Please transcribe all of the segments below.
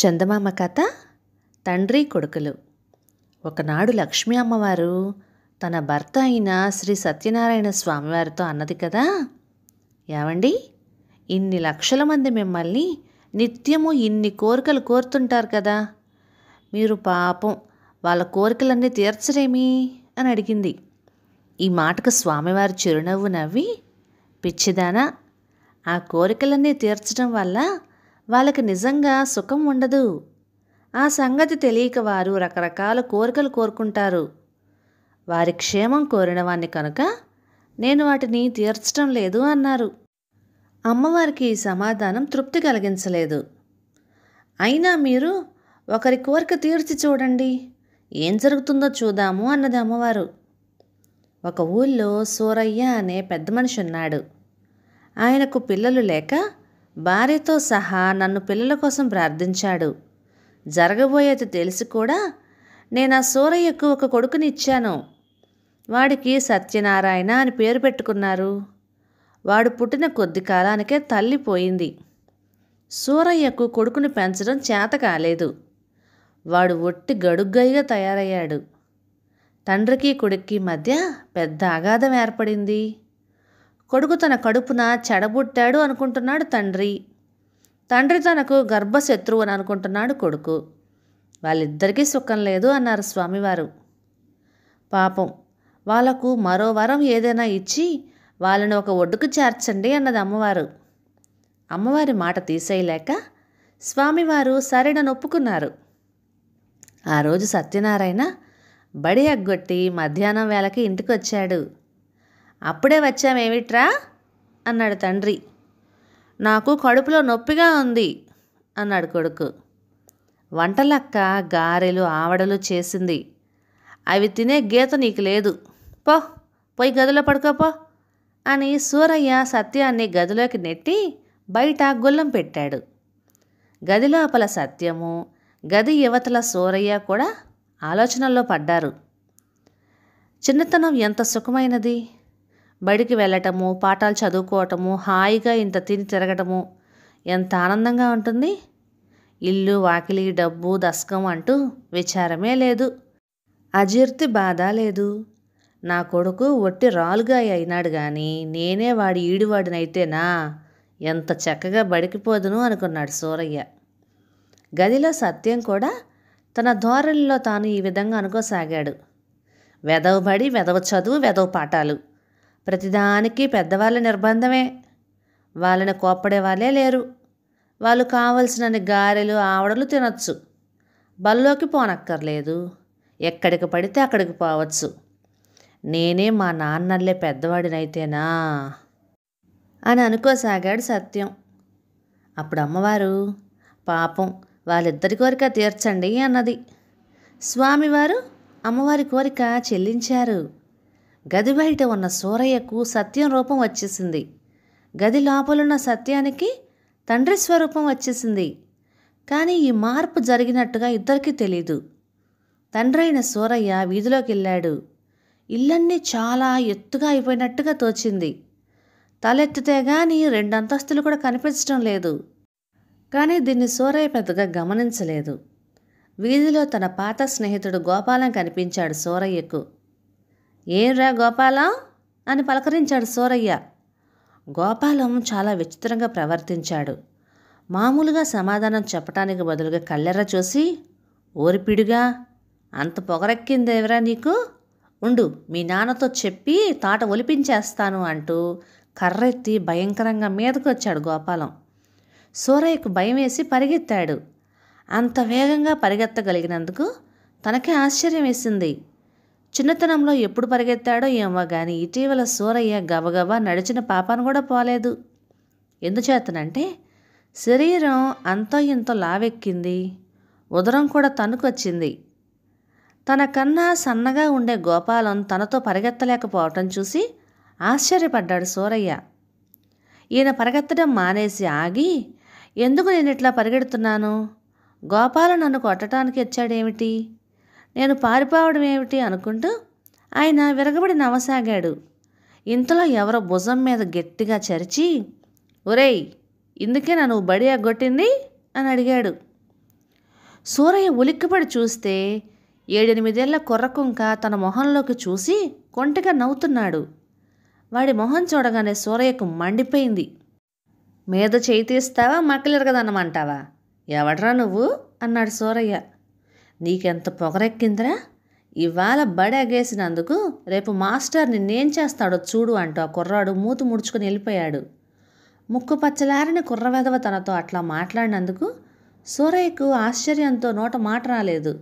చందమామ కథ తండ్రి కొడుకులు. ఒకనాడు లక్ష్మీ అమ్మవారు తన భర్త అయిన శ్రీ సత్యనారాయణ స్వామివారితో అన్నది కదా, ఏవండి, ఇన్ని లక్షల మంది మిమ్మల్ని నిత్యము ఇన్ని కోరికలు కోరుతుంటారు కదా, మీరు పాపం వాళ్ళ కోరికలన్నీ తీర్చరేమి అని అడిగింది. ఈ మాటకు స్వామివారు చిరునవ్వు నవ్వి, పిచ్చిదానా, ఆ కోరికలన్నీ తీర్చడం వల్ల వాళ్ళకి నిజంగా సుఖం ఉండదు. ఆ సంగతి తెలియక వారు రకరకాల కోరికలు కోరుకుంటారు. వారి క్షేమం కోరినవాణ్ణి కనుక నేను వాటిని తీర్చడం లేదు అన్నారు. అమ్మవారికి ఈ సమాధానం తృప్తి కలిగించలేదు. అయినా మీరు ఒకరి కోరిక తీర్చి చూడండి, ఏం జరుగుతుందో చూద్దాము అన్నది అమ్మవారు. ఒక ఊళ్ళో సూరయ్య అనే పెద్ద మనిషి ఉన్నాడు. ఆయనకు పిల్లలు లేక భార్యతో సహా నన్ను పిల్లల కోసం ప్రార్థించాడు. జరగబోయేది తెలిసి కూడా నేను ఆ సూరయ్యకు ఒక కొడుకుని ఇచ్చాను. వాడికి సత్యనారాయణ అని పేరు పెట్టుకున్నారు. వాడు పుట్టిన కొద్ది కాలానికే తల్లి పోయింది. సూరయ్యకు కొడుకుని పెంచడం చేత కాలేదు. వాడు ఒట్టి గడుగ్గైగా తయారయ్యాడు. తండ్రికి కొడుక్కి మధ్య పెద్ద అగాధం ఏర్పడింది. కొడుకు తన కడుపున చెడబుట్టాడు అనుకుంటున్నాడు తండ్రి. తండ్రి తనకు గర్భశత్రువు అని అనుకుంటున్నాడు కొడుకు. వాళ్ళిద్దరికీ సుఖం లేదు అన్నారు స్వామివారు. పాపం, వాళ్లకు మరో వరం ఏదైనా ఇచ్చి వాళ్ళని ఒక ఒడ్డుకు చేర్చండి అన్నది అమ్మవారు. అమ్మవారి మాట తీసేయలేక స్వామివారు సరేనని ఒప్పుకున్నారు. ఆ రోజు సత్యనారాయణ బడి ఎగ్గొట్టి మధ్యాహ్నం వేళకి ఇంటికి వచ్చాడు. అప్పుడే వచ్చామేమిట్రా అన్నాడు తండ్రి. నాకు కడుపులో నొప్పిగా ఉంది అన్నాడు కొడుకు. వంటలక్క గారెలు ఆవడలు చేసింది. అవి తినే గీత నీకు లేదు, పోయి గదిలో పడుకోపో అని సూరయ్య సత్యాన్ని గదిలోకి నెట్టి బయట గుల్లం పెట్టాడు. గది లోపల సత్యము, గది యువతల సూరయ్య కూడా ఆలోచనల్లో పడ్డారు. చిన్నతనం ఎంత సుఖమైనది! బడికి వెళ్ళటము, పాఠాలు చదువుకోవటము, హాయిగా ఇంత తిని తిరగటము ఎంత ఆనందంగా ఉంటుంది. ఇల్లు వాకిలి డబ్బు దశకం అంటూ విచారమే లేదు. అజీర్తి బాధ లేదు. నా కొడుకు ఒట్టి రాలుగాయ అయినాడు కానీ నేనే వాడి ఈడివాడినైతేనా ఎంత చక్కగా బడికిపోదును అనుకున్నాడు సూరయ్య. గదిలో సత్యం కూడా తన ధోరణిలో తాను ఈ విధంగా అనుకోసాగాడు. వెదవ బడి, వెదవ చదువు, వెదవ పాఠాలు, ప్రతిదానికి పెద్దవాళ్ళ నిర్బంధమే. వాళ్ళని కోప్పడే వాళ్ళే లేరు. వాళ్ళు కావలసినన్ని గారెలు ఆవడలు తినొచ్చు, బల్లోకి పోనక్కర్లేదు, ఎక్కడికి పడితే అక్కడికి పోవచ్చు. నేనే మా నాన్నల్లే పెద్దవాడినైతేనా అని అనుకోసాగాడు సత్యం. అప్పుడు అమ్మవారు, పాపం వాళ్ళిద్దరి కోరిక తీర్చండి అన్నది. స్వామివారు అమ్మవారి కోరిక చెల్లించారు. గది బయట ఉన్న సూరయ్యకు సత్యం రూపం వచ్చేసింది. గది లోపలున్న సత్యానికి తండ్రి స్వరూపం వచ్చేసింది. కానీ ఈ మార్పు జరిగినట్టుగా ఇద్దరికీ తెలీదు. తండ్రి అయిన సూరయ్య వీధిలోకి వెళ్ళాడు. ఇల్లన్నీ చాలా ఎత్తుగా అయిపోయినట్టుగా తోచింది. తలెత్తితే గాని 2 అంతస్తులు కూడా కనిపించడం లేదు. కానీ దీన్ని సూరయ్య పెద్దగా గమనించలేదు. వీధిలో తన పాత స్నేహితుడు గోపాలం కనిపించాడు సూరయ్యకు. ఏంరా గోపాలం అని పలకరించాడు సూరయ్య. గోపాలం చాలా విచిత్రంగా ప్రవర్తించాడు. మామూలుగా సమాధానం చెప్పటానికి బదులుగా కళ్ళెర్ర చూసి, ఓరిపిడుగా, అంత పొగరెక్కిందేవరా నీకు, ఉండు మీ నాన్నతో చెప్పి తాట ఒలిపించేస్తాను అంటూ కర్రెత్తి భయంకరంగా మీదకొచ్చాడు గోపాలం. సూరయ్యకు భయం వేసి పరిగెత్తాడు. అంత వేగంగా పరిగెత్తగలిగినందుకు తనకే ఆశ్చర్యం వేసింది. చిన్నతనంలో ఎప్పుడు పరిగెత్తాడో ఏమో కానీ ఇటీవల సూరయ్య గబగబా నడిచిన పాపాను కూడా పోలేదు. ఎందుచేతనంటే శరీరం అంతో ఇంతో లావెక్కింది, ఉదరం కూడా తన్నుకొచ్చింది. తనకన్నా సన్నగా ఉండే గోపాలం తనతో పరిగెత్తలేకపోవటం చూసి ఆశ్చర్యపడ్డాడు సూరయ్య. ఈయన పరిగెత్తడం మానేసి ఆగి, ఎందుకు నేను ఇట్లా పరిగెడుతున్నాను, గోపాలం నన్ను కొట్టడానికి వచ్చాడేమిటి, నేను పారిపోవడం ఏమిటి అనుకుంటూ ఆయన విరగబడి నవ్వసాగాడు. ఇంతలో ఎవరో భుజం మీద గట్టిగా చరిచి, ఒరేయ్, ఇందుకే నువ్వు బడి ఎగ్గొట్టింది అని అడిగాడు. సూరయ్య ఉలిక్కిపడి చూస్తే 7-8 ఏళ్ల కుర్రకుంక తన మొహంలోకి చూసి కొంటెగా నవ్వుతున్నాడు. వాడి మొహం చూడగానే సూరయ్యకు మండిపోయింది. మీద చేయి తీస్తావా, మక్కలిరగదన్నమంటావా? ఎవడ్రా నువ్వు అన్నాడు సూరయ్య. నీకెంత పొగరెక్కిందిరా? ఇవాళ బడి అగేసినందుకు రేపు మాస్టర్ నిన్నేం చేస్తాడో చూడు అంటూ ఆ కుర్రాడు మూతి ముడుచుకుని వెళ్ళిపోయాడు. ముక్కు పచ్చలారిన కుర్రవెదవ తనతో అట్లా మాట్లాడినందుకు సూరయ్యకు ఆశ్చర్యంతో నోట మాట రాలేదు.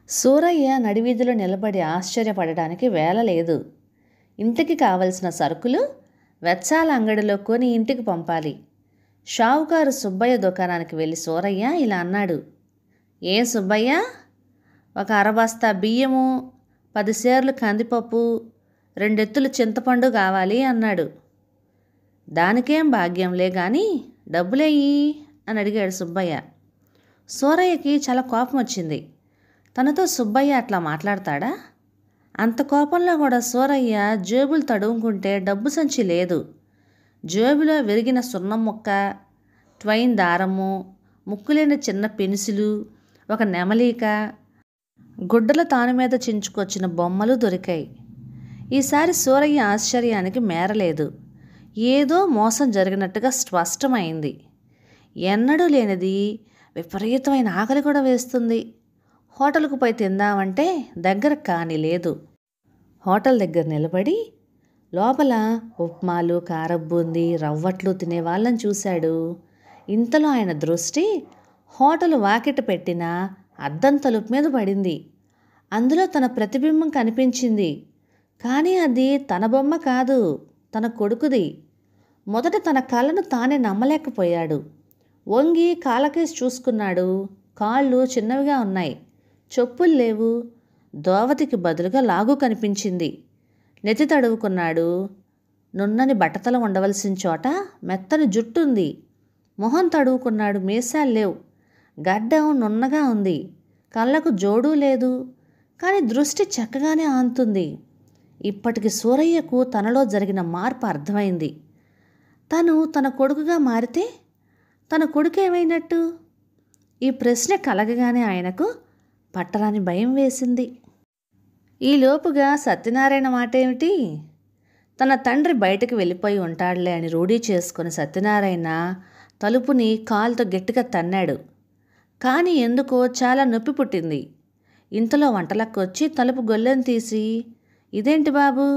సూరయ్య నడివీధిలో నిలబడి ఆశ్చర్యపడడానికి వేల లేదు. ఇంటికి కావలసిన సరుకులు వెచ్చాల అంగడిలో కొని ఇంటికి పంపాలి. షావుకారు సుబ్బయ్య దుకాణానికి వెళ్ళి సూరయ్య ఇలా అన్నాడు. ఏం సుబ్బయ్య, ఒక అరబస్తా బియ్యము, 10 సేర్లు కందిపప్పు, 2 ఎత్తులు చింతపండు కావాలి అన్నాడు. దానికేం భాగ్యంలే గాని డబ్బులేయి అని అడిగాడు సుబ్బయ్య. సూరయ్యకి చాలా కోపం వచ్చింది. తనతో సుబ్బయ్య అట్లా మాట్లాడతాడా? అంత కోపంలో కూడా సూరయ్య జేబులు తడుముకుంటే డబ్బు సంచి లేదు. జేబులో విరిగిన సున్నం ముక్క, ట్వైన్ దారము, ముక్కులేని చిన్న పెన్సిలు, ఒక నెమలీక, గుడ్డల తాను మీద చించుకొచ్చిన బొమ్మలు దొరికాయి. ఈసారి సూరయ్య ఆశ్చర్యానికి మేరలేదు. ఏదో మోసం జరిగినట్టుగా స్పష్టమైంది. ఎన్నడూ లేనిది విపరీతమైన ఆకలి కూడా వేస్తుంది. హోటల్కు పోయి తిందామంటే దగ్గర కాని లేదు. హోటల్ దగ్గర నిలబడి లోపల ఉప్మాలు, కారబ్బూంది, రవ్వట్లు తినే వాళ్ళని చూశాడు. ఇంతలో ఆయన దృష్టి హోటల్ వాకిట పెట్టిన అద్దం తలుపు మీద పడింది. అందులో తన ప్రతిబింబం కనిపించింది. కానీ అది తన బొమ్మ కాదు, తన కొడుకుది. మొదట తన కళ్ళను తానే నమ్మలేకపోయాడు. వంగి కాళ్ళకేసి చూసుకున్నాడు. కాళ్ళు చిన్నవిగా ఉన్నాయి. చెప్పులు లేవు. దోవతికి బదులుగా లాగు కనిపించింది. నెత్తి తడువుకున్నాడు. నున్నని బట్టతల ఉండవలసిన చోట మెత్తని జుట్టుంది. మొహం తడువుకున్నాడు. మీసాలు లేవు. గడ్డం నున్నగా ఉంది. కళ్ళకు జోడు లేదు. కానీ దృష్టి చక్కగానే ఆంతుంది. ఇప్పటికి సూరయ్యకు తనలో జరిగిన మార్పు అర్థమైంది. తన కొడుకుగా మారితే తన కొడుకు ఏమైనట్టు? ఈ ప్రశ్న కలగగానే ఆయనకు పట్టరాని భయం వేసింది. ఈలోపుగా సత్యనారాయణ మాట ఏమిటి? తన తండ్రి బయటకు వెళ్ళిపోయి ఉంటాడులే అని రూఢీ చేసుకుని సత్యనారాయణ తలుపుని కాలుతో గట్టిగా తన్నాడు. కానీ ఎందుకో చాలా నొప్పి పుట్టింది. ఇంతలో వంటలకు వచ్చి తలుపు గొల్లెను తీసి, ఇదేంటి బాబు,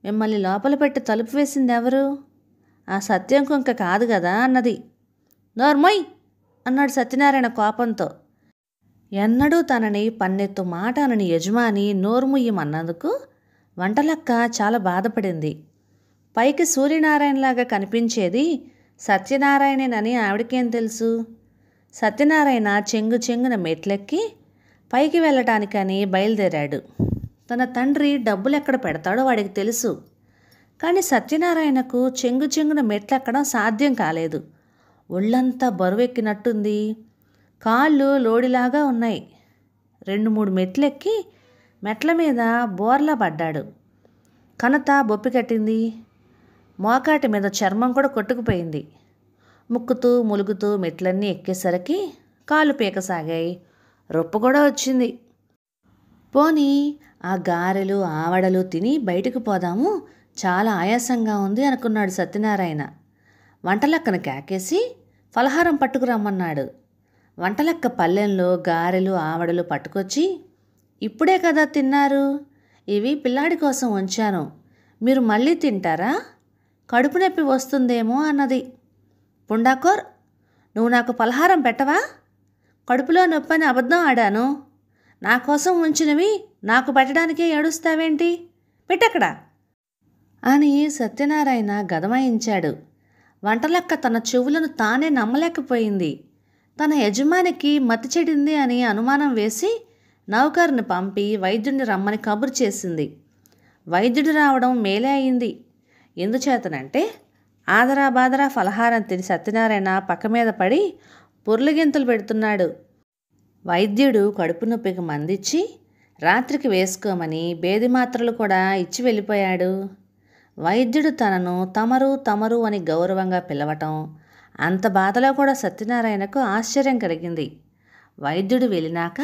మిమ్మల్ని లోపల పెట్టి తలుపు వేసింది ఎవరు? ఆ సత్యం కుంక కాదు కదా అన్నది. నోర్మోయ్ అన్నాడు సత్యనారాయణ కోపంతో. ఎన్నడూ తనని పన్నెత్తు మాట అనని యజమాని నోరుముయ్యమన్నందుకు వంటలక్క చాలా బాధపడింది. పైకి సూర్యనారాయణలాగా కనిపించేది సత్యనారాయణేనని ఆవిడకేం తెలుసు? సత్యనారాయణ చెంగున మెట్లెక్కి పైకి వెళ్ళటానికని బయలుదేరాడు. తన తండ్రి డబ్బులు ఎక్కడ పెడతాడో వాడికి తెలుసు. కానీ సత్యనారాయణకు చెంగున మెట్లెక్కడం సాధ్యం కాలేదు. ఒళ్ళంతా బరువెక్కినట్టుంది. కాళ్ళు లోడిలాగా ఉన్నాయి. 2-3 మెట్లెక్కి మెట్ల మీద బోర్లా పడ్డాడు. కనత బొప్పి కట్టింది. మోకాటి మీద చర్మం కూడా కొట్టుకుపోయింది. ముక్కుతూ ములుగుతూ మెట్లన్నీ ఎక్కేసరికి కాళ్ళు పీకసాగాయి. రొప్పు కూడా వచ్చింది. పోనీ ఆ గారెలు ఆవడలు తిని బయటకు పోదాము, చాలా ఆయాసంగా ఉంది అనుకున్నాడు సత్యనారాయణ. వంటలక్కను కేకేసి ఫలహారం పట్టుకురమ్మన్నాడు. వంటలక్క పల్లెంలో గారెలు ఆవడలు పట్టుకొచ్చి, ఇప్పుడే కదా తిన్నారు, ఇవి పిల్లాడి కోసం ఉంచాను, మీరు మళ్ళీ తింటారా? కడుపు నొప్పి వస్తుందేమో అన్నది. పుండాకోర్, నువ్వు నాకు పలహారం పెట్టవా? కడుపులో నొప్పని అబద్ధం ఆడాను. నా కోసం ఉంచినవి నాకు పెట్టడానికే ఏడుస్తావేంటి? పెట్టెక్కడా అని సత్యనారాయణ గదమాయించాడు. వంటలక్క తన చెవులను తానే నమ్మలేకపోయింది. తన యజమానికి మతి చెడింది అని అనుమానం వేసి నౌకరుని పంపి వైద్యుడిని రమ్మని కబురు చేసింది. వైద్యుడు రావడం మేలే అయింది. ఎందుచేతనంటే ఆదరా బాదరా ఫలహారం తిని సత్యనారాయణ పక్క మీద పడి పొర్లుగింతలు పెడుతున్నాడు. వైద్యుడు కడుపు నొప్పికి మందిచ్చి రాత్రికి వేసుకోమని బేది మాత్రలు కూడా ఇచ్చి వెళ్ళిపోయాడు. వైద్యుడు తనను తమరు అని గౌరవంగా పిలవటం, అంత బాధలో కూడా సత్యనారాయణకు ఆశ్చర్యం కలిగింది. వైద్యుడు వెళ్ళినాక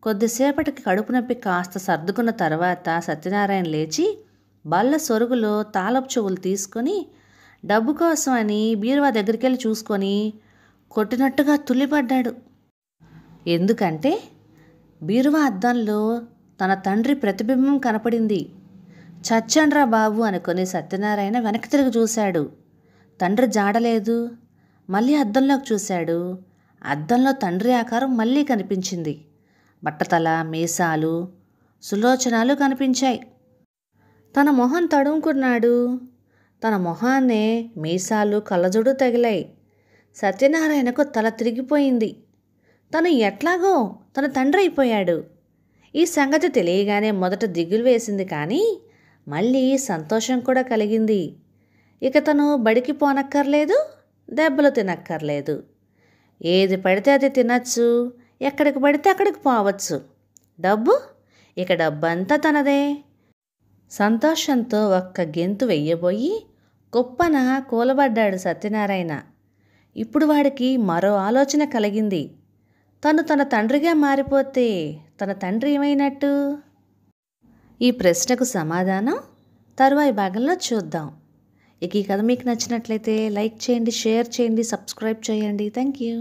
కొద్దిసేపటికి కడుపు నొప్పి కాస్త సర్దుకున్న తర్వాత సత్యనారాయణ లేచి బల్ల సొరుగులో తాళపు చెవులు తీసుకొని డబ్బు కోసం అని బీరువా దగ్గరికి వెళ్ళి చూసుకొని కొట్టినట్టుగా తుల్లిపడ్డాడు. ఎందుకంటే బీరువా అద్దంలో తన తండ్రి ప్రతిబింబం కనపడింది. చచ్చండ్రా బాబు అనుకొని సత్యనారాయణ వెనక్కి తిరిగి చూశాడు. తండ్రి జాడలేదు. మళ్ళీ అద్దంలోకి చూశాడు. అద్దంలో తండ్రి ఆకారం మళ్ళీ కనిపించింది. బట్టతల, మీసాలు, సులోచనాలు కనిపించాయి. తన మొహం తడుముకున్నాడు. తన మొహాన్నే మీసాలు, కళ్ళజోడు తగిలాయి. సత్యనారాయణకు తల తిరిగిపోయింది. తను ఎట్లాగో తన తండ్రి అయిపోయాడు. ఈ సంగతి తెలియగానే మొదట దిగులు వేసింది, కానీ మళ్ళీ సంతోషం కూడా కలిగింది. ఇక తను బడికి పోనక్కర్లేదు, దెబ్బలు తినక్కర్లేదు. ఏది పడితే అది తినచ్చు, ఎక్కడికి పడితే అక్కడికి పోవచ్చు. ఇక డబ్బంతా తనదే. సంతోషంతో ఒక్క గెంతు వెయ్యబోయి కుప్పన కూలబడ్డాడు సత్యనారాయణ. ఇప్పుడు వాడికి మరో ఆలోచన కలిగింది. తన తండ్రిగా మారిపోతే తన తండ్రి ఏమైనట్టు? ఈ ప్రశ్నకు సమాధానం తరువాయి భాగంలో చూద్దాం. ఇక ఈ కథ మీకు నచ్చినట్లయితే లైక్ చేయండి, షేర్ చేయండి, సబ్స్క్రైబ్ చేయండి. Thank you.